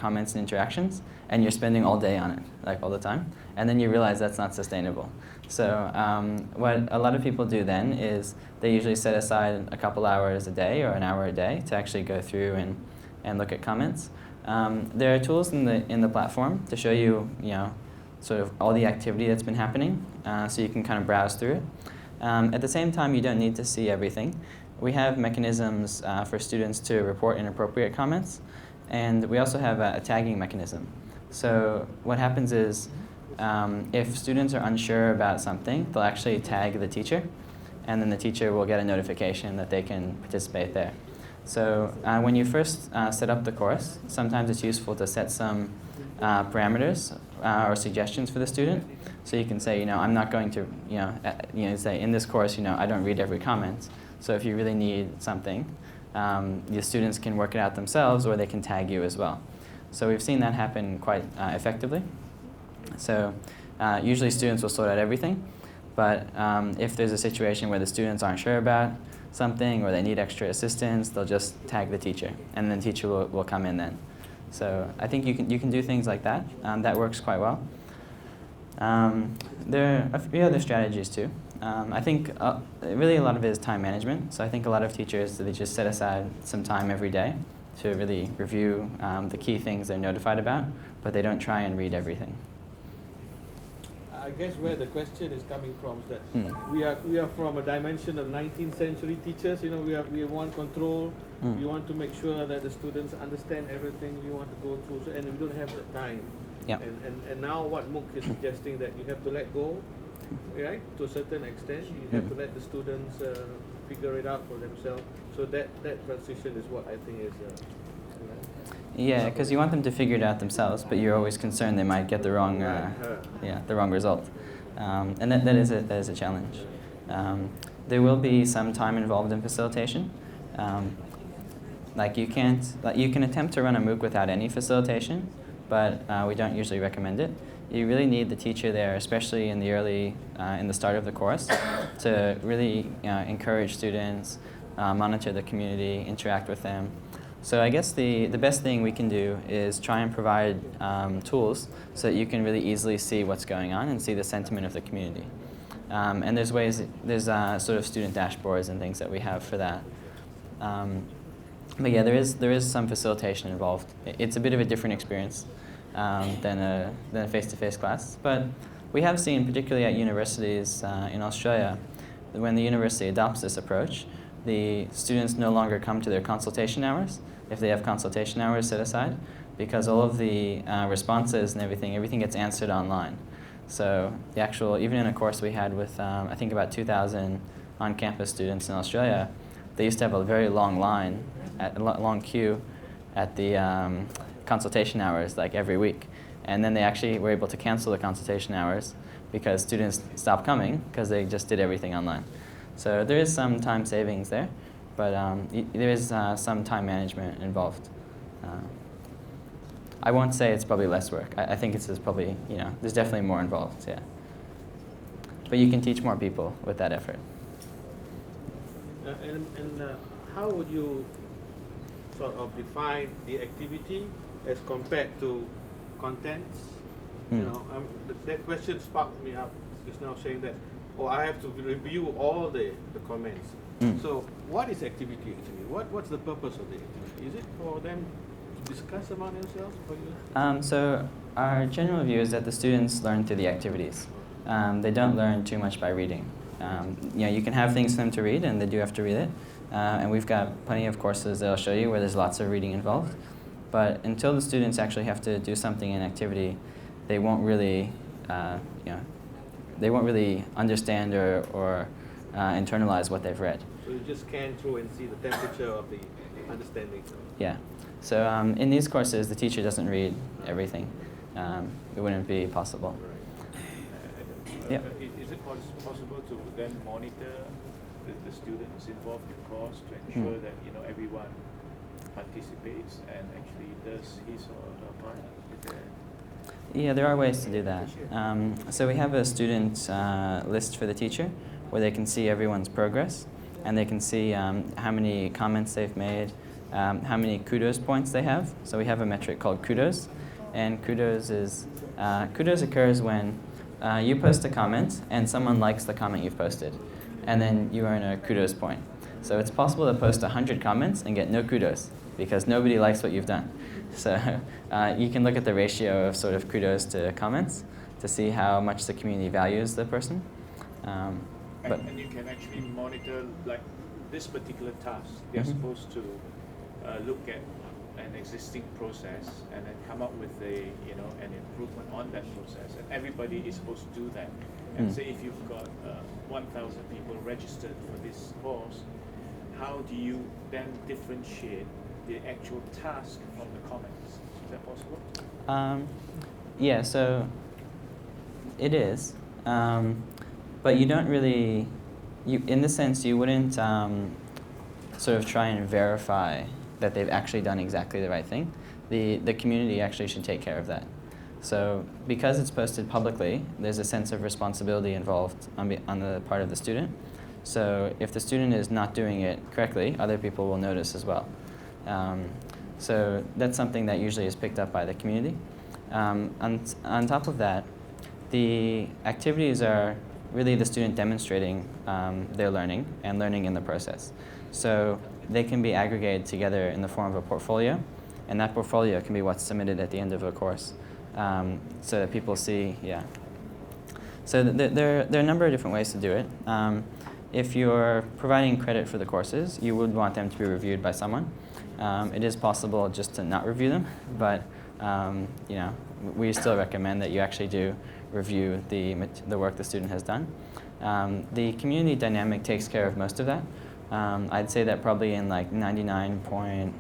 comments and interactions, and you're spending all day on it, like all the time, and then you realize that's not sustainable. So what a lot of people do then is they usually set aside a couple hours a day or an hour a day to actually go through and look at comments. There are tools in the platform to show you, sort of all the activity that's been happening, so you can kind of browse through it. At the same time, you don't need to see everything. We have mechanisms for students to report inappropriate comments, and we also have a tagging mechanism. So what happens is, if students are unsure about something, they'll actually tag the teacher, and then the teacher will get a notification that they can participate there. So when you first set up the course, sometimes it's useful to set some parameters or suggestions for the student. So you can say, I'm not going to, say in this course, I don't read every comment. So if you really need something, the students can work it out themselves, or they can tag you as well. So we've seen that happen quite effectively. So usually students will sort out everything, but if there's a situation where the students aren't sure about something or they need extra assistance, they'll just tag the teacher, and then the teacher will come in then. So I think you can do things like that. That works quite well. There are a few other strategies too. I think really a lot of it is time management. So I think a lot of teachers, they just set aside some time every day to really review the key things they're notified about, but they don't try and read everything. I guess where the question is coming from is that we are from a dimension of 19th century teachers. We want control. We want to make sure that the students understand everything we want to go through, and we don't have the time. Yeah. And now what MOOC is suggesting that you have to let go, right? To a certain extent, you have to let the students figure it out for themselves. So that transition is what I think is. Yeah, because you want them to figure it out themselves, but you're always concerned they might get the wrong, the wrong result, and that is a challenge. There will be some time involved in facilitation. You can attempt to run a MOOC without any facilitation, but we don't usually recommend it. You really need the teacher there, especially in the start of the course, to really encourage students, monitor the community, interact with them. So I guess the best thing we can do is try and provide tools so that you can really easily see what's going on and see the sentiment of the community. And there's sort of student dashboards and things that we have for that. But yeah, there is some facilitation involved. It's a bit of a different experience than a face-to-face class. But we have seen, particularly at universities in Australia, that when the university adopts this approach, the students no longer come to their consultation hours, if they have consultation hours set aside, because all of the responses and everything gets answered online. So the actual, even in a course we had with, I think about 2,000 on-campus students in Australia, they used to have a very long line, a long queue at the consultation hours, like every week. And then they actually were able to cancel the consultation hours because students stopped coming because they just did everything online. So there is some time savings there, but there is some time management involved. I won't say it's probably less work. I think it's probably, there's definitely more involved, yeah. But you can teach more people with that effort. And how would you sort of define the activity as compared to contents? That question sparked me up just now, saying that, I have to review all the comments. So what is activity actually? What's the purpose of the activity? Is it for them to discuss among themselves? For you? So our general view is that the students learn through the activities. They don't learn too much by reading. You can have things for them to read, and they do have to read it. And we've got plenty of courses that I'll show you where there's lots of reading involved. But until the students actually have to do something in activity, they won't really, they won't really understand or internalize what they've read. So you just scan through and see the temperature of the understanding. Yeah. So in these courses, the teacher doesn't read everything. It wouldn't be possible. Yeah. Is it possible to then monitor the students involved in the course to ensure that everyone participates and actually does his or her part? Yeah, there are ways to do that. So we have a student list for the teacher where they can see everyone's progress, and they can see how many comments they've made, how many kudos points they have. So we have a metric called kudos, and kudos occurs when you post a comment and someone likes the comment you've posted, and then you earn a kudos point. So it's possible to post 100 comments and get no kudos because nobody likes what you've done. So you can look at the ratio of sort of kudos to comments to see how much the community values the person. And you can actually monitor, like, this particular task. They're supposed to look at an existing process and then come up with an improvement on that process. And everybody is supposed to do that. And say if you've got 1,000 people registered for this course, how do you then differentiate the actual task from the comments? Is that possible? Yeah, so it is. But you don't really, in the sense, you wouldn't sort of try and verify that they've actually done exactly the right thing. The community actually should take care of that. So because it's posted publicly, there's a sense of responsibility involved on the part of the student. So if the student is not doing it correctly, other people will notice as well. So that's something that usually is picked up by the community. On top of that, the activities are really the student demonstrating their learning and learning in the process. So they can be aggregated together in the form of a portfolio, and that portfolio can be what's submitted at the end of a course, so that people see, yeah. So there are a number of different ways to do it. If you're providing credit for the courses, you would want them to be reviewed by someone. It is possible just to not review them, but we still recommend that you actually do review the work the student has done. The community dynamic takes care of most of that. I'd say that probably in like 99.8,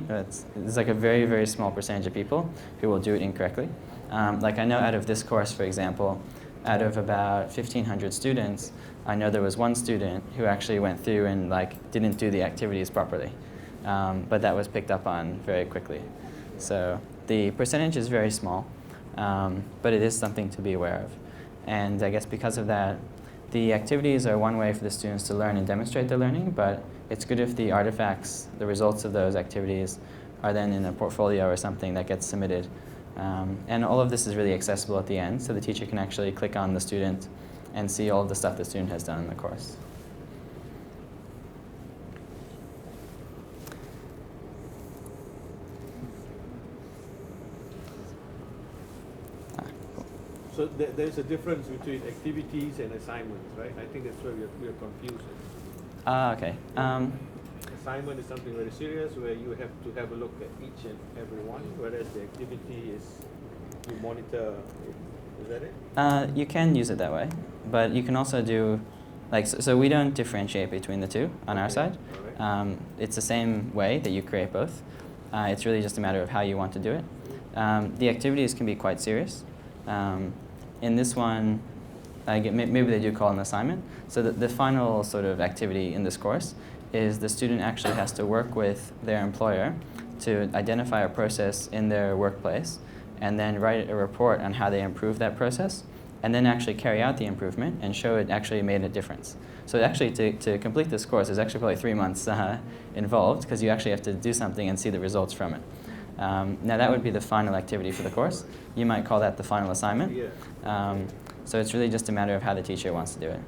it's like a very, very small percentage of people who will do it incorrectly. Like I know out of this course, for example, out of about 1,500 students, I know there was one student who actually went through and didn't do the activities properly. But that was picked up on very quickly. So the percentage is very small, but it is something to be aware of. And I guess because of that, the activities are one way for the students to learn and demonstrate their learning, but it's good if the artifacts, the results of those activities, are then in a portfolio or something that gets submitted. And all of this is really accessible at the end, so the teacher can actually click on the student and see all of the stuff the student has done in the course. So there's a difference between activities and assignments, right? I think that's where we're confused. Okay. Assignment is something very serious where you have to have a look at each and every one, whereas the activity is you monitor it. Is that it? You can use it that way, but you can also do, so we don't differentiate between the two on our side. All right. It's the same way that you create both. It's really just a matter of how you want to do it. The activities can be quite serious. In this one, maybe they do call it an assignment. So the final sort of activity in this course is the student actually has to work with their employer to identify a process in their workplace and then write a report on how they improve that process and then actually carry out the improvement and show it actually made a difference. So actually to complete this course is actually probably 3 months involved because you actually have to do something and see the results from it. Now that would be the final activity for the course. You might call that the final assignment. Yeah. So it's really just a matter of how the teacher wants to do it.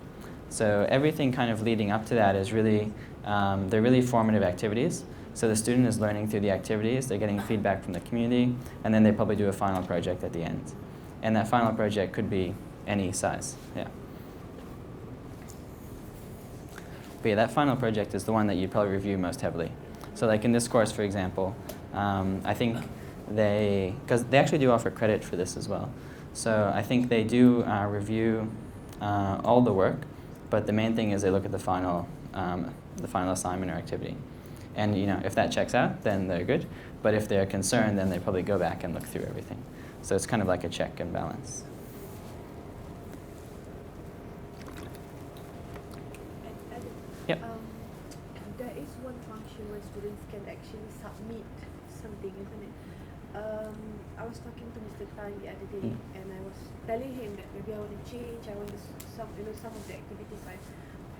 So everything kind of leading up to that is really, they're really formative activities. So the student is learning through the activities, they're getting feedback from the community, and then they probably do a final project at the end. And that final project could be any size, yeah. But yeah, that final project is the one that you'd probably review most heavily. So like in this course, for example, I think because they actually do offer credit for this as well. So I think they do review all the work, but the main thing is they look at the final assignment or activity. And if that checks out, then they're good. But if they're concerned, then they probably go back and look through everything. So it's kind of like a check and balance. Yep. There is one function where students can actually submit something, isn't it? I was talking to Mr. Tan the other day, and I was telling him that maybe I want to change. I want some of the activities I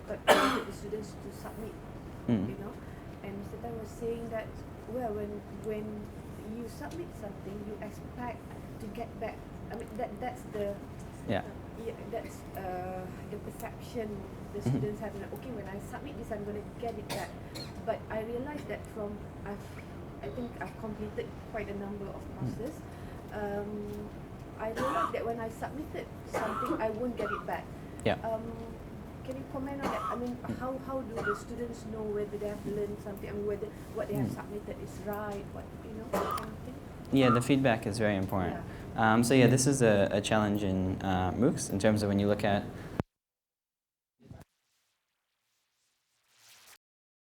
wanted the students to submit. and Mr. Tan was saying that, well, when you submit something, you expect to get back. I mean, that's the that's the perception the students have. Like, okay, when I submit this, I'm going to get it back. But I realized that I think I've completed quite a number of courses. I realized that when I submitted something, I won't get it back. Yeah. Can you comment on that? I mean, how do the students know whether they have learned something? I mean, whether what they have submitted is right, what, you know, that kind of thing? Yeah, the feedback is very important. So yeah, this is a challenge in MOOCs in terms of when you look at